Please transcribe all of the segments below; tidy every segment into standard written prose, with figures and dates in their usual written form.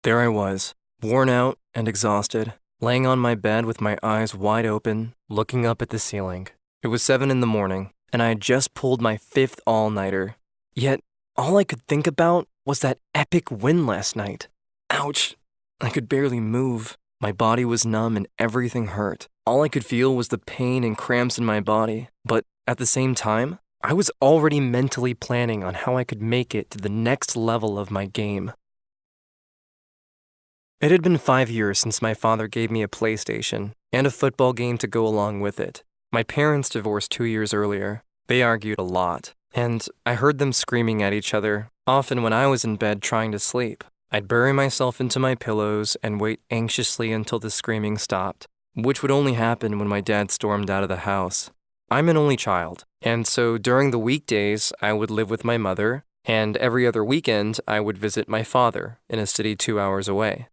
There I was, worn out and exhausted, laying on my bed with my eyes wide open, looking up at the ceiling. It was 7 in the morning, and I had just pulled my 5th all-nighter. Yet, all I could think about was that epic win last night. Ouch! I could barely move. My body was numb and everything hurt. All I could feel was the pain and cramps in my body. But at the same time, I was already mentally planning on how I could make it to the next level of my game. It had been 5 years since my father gave me a PlayStation and a football game to go along with it. My parents divorced 2 years earlier. They argued a lot, and I heard them screaming at each other, often when I was in bed trying to sleep. I'd bury myself into my pillows and wait anxiously until the screaming stopped, which would only happen when my dad stormed out of the house. I'm an only child, and so during the weekdays, I would live with my mother, and every other weekend, I would visit my father in a city 2 hours away.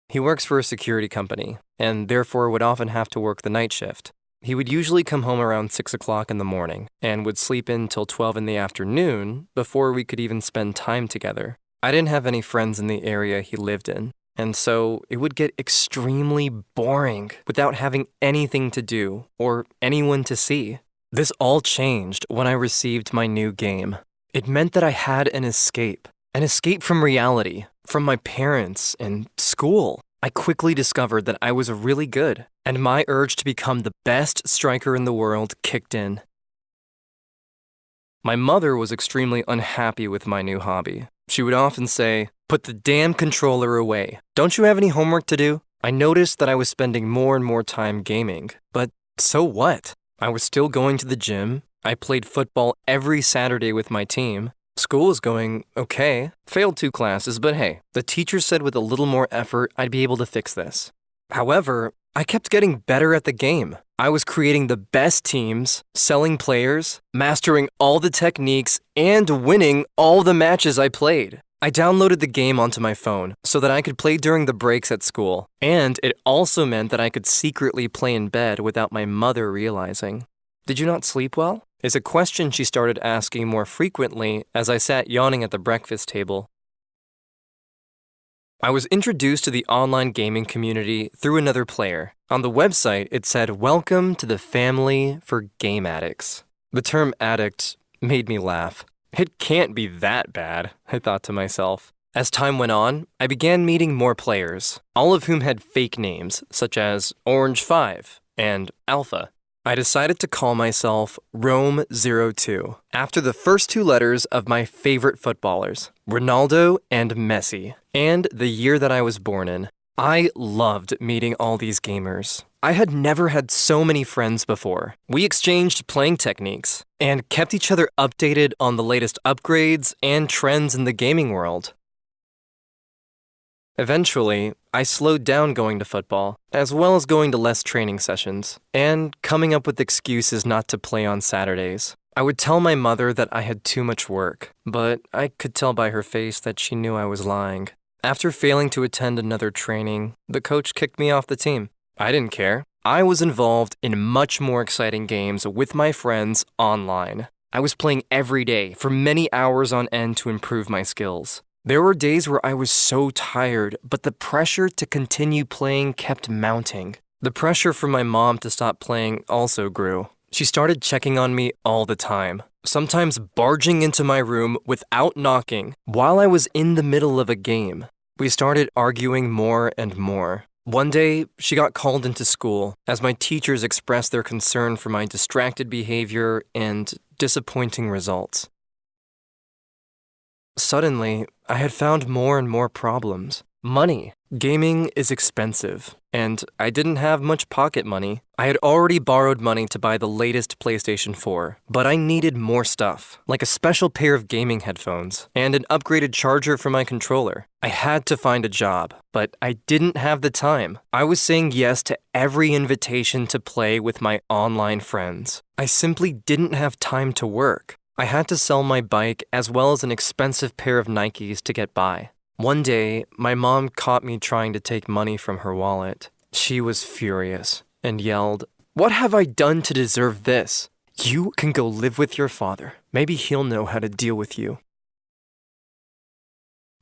He works for a security company, and therefore would often have to work the night shift. He would usually come home around 6 o'clock in the morning, and would sleep in till 12 in the afternoon before we could even spend time together. I didn't have any friends in the area he lived in, and so it would get extremely boring without having anything to do or anyone to see. This all changed when I received my new game. It meant that I had an escape from reality, from my parents and school. I quickly discovered that I was really good, and my urge to become the best striker in the world kicked in. My mother was extremely unhappy with my new hobby. She would often say, "Put the damn controller away. Don't you have any homework to do?" I noticed that I was spending more and more time gaming, but so what? I was still going to the gym. I played football every Saturday with my team. School was going okay. Failed 2 classes, but hey, the teacher said with a little more effort, I'd be able to fix this. However, I kept getting better at the game. I was creating the best teams, selling players, mastering all the techniques, and winning all the matches I played. I downloaded the game onto my phone so that I could play during the breaks at school, and it also meant that I could secretly play in bed without my mother realizing. "Did you not sleep well?" is a question she started asking more frequently as I sat yawning at the breakfast table. I was introduced to the online gaming community through another player. On the website, it said, "Welcome to the family for game addicts." The term addict made me laugh. It can't be that bad, I thought to myself. As time went on, I began meeting more players, all of whom had fake names, such as Orange 5 and Alpha. I decided to call myself Rome02, after the first 2 letters of my favorite footballers, Ronaldo and Messi, and the year that I was born in. I loved meeting all these gamers. I had never had so many friends before. We exchanged playing techniques and kept each other updated on the latest upgrades and trends in the gaming world. Eventually, I slowed down going to football, as well as going to less training sessions, and coming up with excuses not to play on Saturdays. I would tell my mother that I had too much work, but I could tell by her face that she knew I was lying. After failing to attend another training, the coach kicked me off the team. I didn't care. I was involved in much more exciting games with my friends online. I was playing every day for many hours on end to improve my skills. There were days where I was so tired, but the pressure to continue playing kept mounting. The pressure from my mom to stop playing also grew. She started checking on me all the time, sometimes barging into my room without knocking while I was in the middle of a game. We started arguing more and more. One day, she got called into school as my teachers expressed their concern for my distracted behavior and disappointing results. Suddenly, I had found more and more problems. Money. Gaming is expensive, and I didn't have much pocket money. I had already borrowed money to buy the latest PlayStation 4, but I needed more stuff, like a special pair of gaming headphones and an upgraded charger for my controller. I had to find a job, but I didn't have the time. I was saying yes to every invitation to play with my online friends. I simply didn't have time to work. I had to sell my bike as well as an expensive pair of Nikes to get by. One day, my mom caught me trying to take money from her wallet. She was furious and yelled, "What have I done to deserve this? You can go live with your father. Maybe he'll know how to deal with you."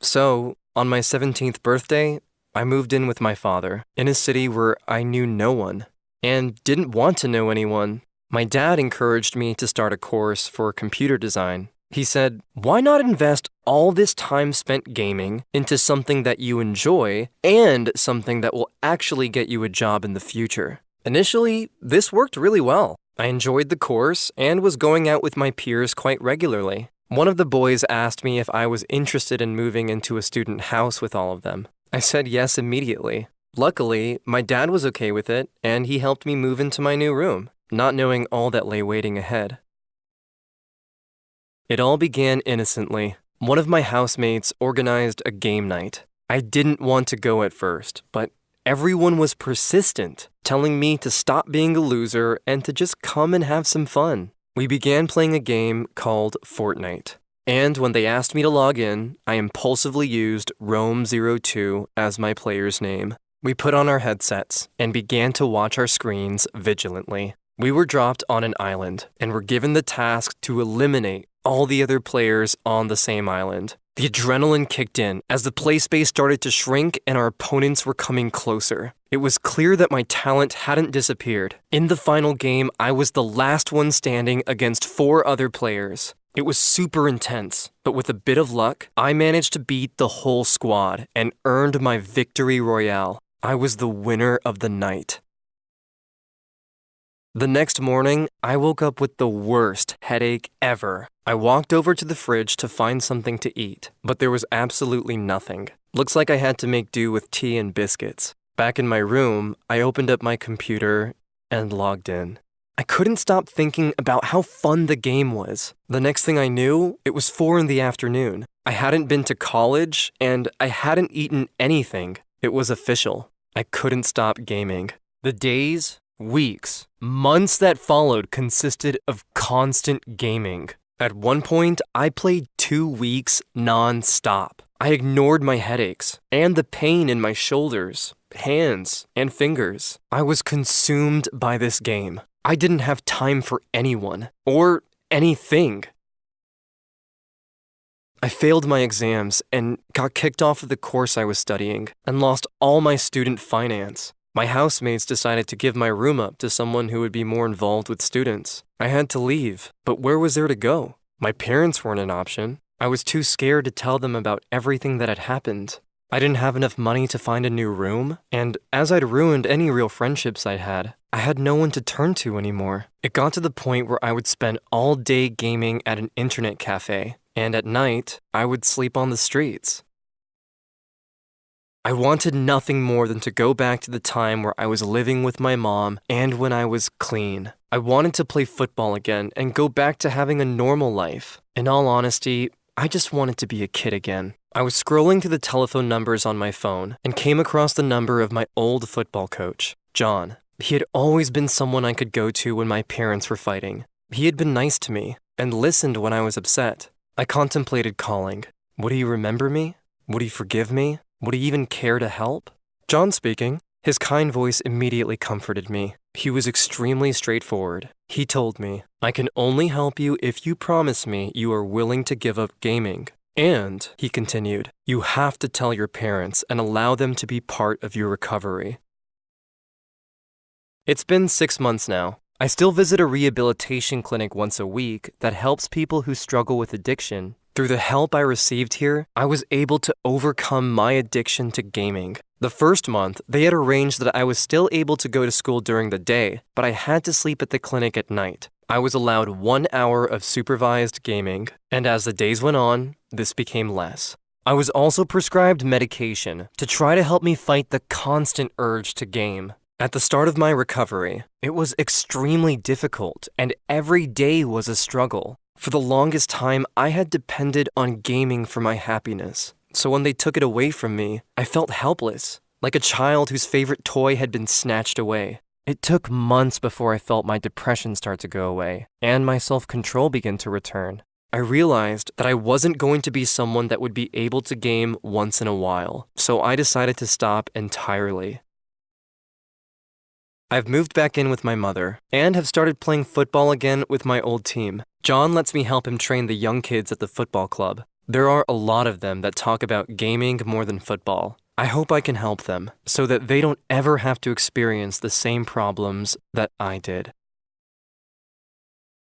So, On my 17th birthday, I moved in with my father in a city where I knew no one and didn't want to know anyone. My dad encouraged me to start a course for computer design. He said, "Why not invest all this time spent gaming into something that you enjoy and something that will actually get you a job in the future?" Initially, this worked really well. I enjoyed the course and was going out with my peers quite regularly. One of the boys asked me if I was interested in moving into a student house with all of them. I said yes immediately. Luckily, my dad was okay with it, and he helped me move into my new room, not knowing all that lay waiting ahead. It all began innocently. One of my housemates organized a game night. I didn't want to go at first, but everyone was persistent, telling me to stop being a loser and to just come and have some fun. We began playing a game called Fortnite. And when they asked me to log in, I impulsively used Rome02 as my player's name. We put on our headsets and began to watch our screens vigilantly. We were dropped on an island and were given the task to eliminate all the other players on the same island. The adrenaline kicked in as the play space started to shrink and our opponents were coming closer. It was clear that my talent hadn't disappeared. In the final game, I was the last one standing against 4 other players. It was super intense, but with a bit of luck, I managed to beat the whole squad and earned my victory royale. I was the winner of the night. The next morning, I woke up with the worst headache ever. I walked over to the fridge to find something to eat, but there was absolutely nothing. Looks like I had to make do with tea and biscuits. Back in my room, I opened up my computer and logged in. I couldn't stop thinking about how fun the game was. The next thing I knew, it was 4 in the afternoon. I hadn't been to college, and I hadn't eaten anything. It was official. I couldn't stop gaming. The days, weeks, months that followed consisted of constant gaming. At one point, I played 2 weeks non-stop. I ignored my headaches and the pain in my shoulders, hands, and fingers. I was consumed by this game. I didn't have time for anyone or anything. I failed my exams and got kicked off of the course I was studying and lost all my student finance. My housemates decided to give my room up to someone who would be more involved with students. I had to leave, but where was there to go? My parents weren't an option. I was too scared to tell them about everything that had happened. I didn't have enough money to find a new room, and as I'd ruined any real friendships I had no one to turn to anymore. It got to the point where I would spend all day gaming at an internet cafe, and at night, I would sleep on the streets. I wanted nothing more than to go back to the time where I was living with my mom and when I was clean. I wanted to play football again and go back to having a normal life. In all honesty, I just wanted to be a kid again. I was scrolling through the telephone numbers on my phone and came across the number of my old football coach, John. He had always been someone I could go to when my parents were fighting. He had been nice to me and listened when I was upset. I contemplated calling. Would he remember me? Would he forgive me? Would he even care to help? John speaking. His kind voice immediately comforted me. He was extremely straightforward. He told me, "I can only help you if you promise me you are willing to give up gaming." And, he continued, "You have to tell your parents and allow them to be part of your recovery." It's been 6 months now. I still visit a rehabilitation clinic once a week that helps people who struggle with addiction. Through the help I received here, I was able to overcome my addiction to gaming. The first month, they had arranged that I was still able to go to school during the day, but I had to sleep at the clinic at night. I was allowed 1 hour of supervised gaming, and as the days went on, this became less. I was also prescribed medication to try to help me fight the constant urge to game. At the start of my recovery, it was extremely difficult, and every day was a struggle. For the longest time, I had depended on gaming for my happiness. So when they took it away from me, I felt helpless, like a child whose favorite toy had been snatched away. It took months before I felt my depression start to go away, and my self-control begin to return. I realized that I wasn't going to be someone that would be able to game once in a while, so I decided to stop entirely. I've moved back in with my mother, and have started playing football again with my old team. John lets me help him train the young kids at the football club. There are a lot of them that talk about gaming more than football. I hope I can help them so that they don't ever have to experience the same problems that I did.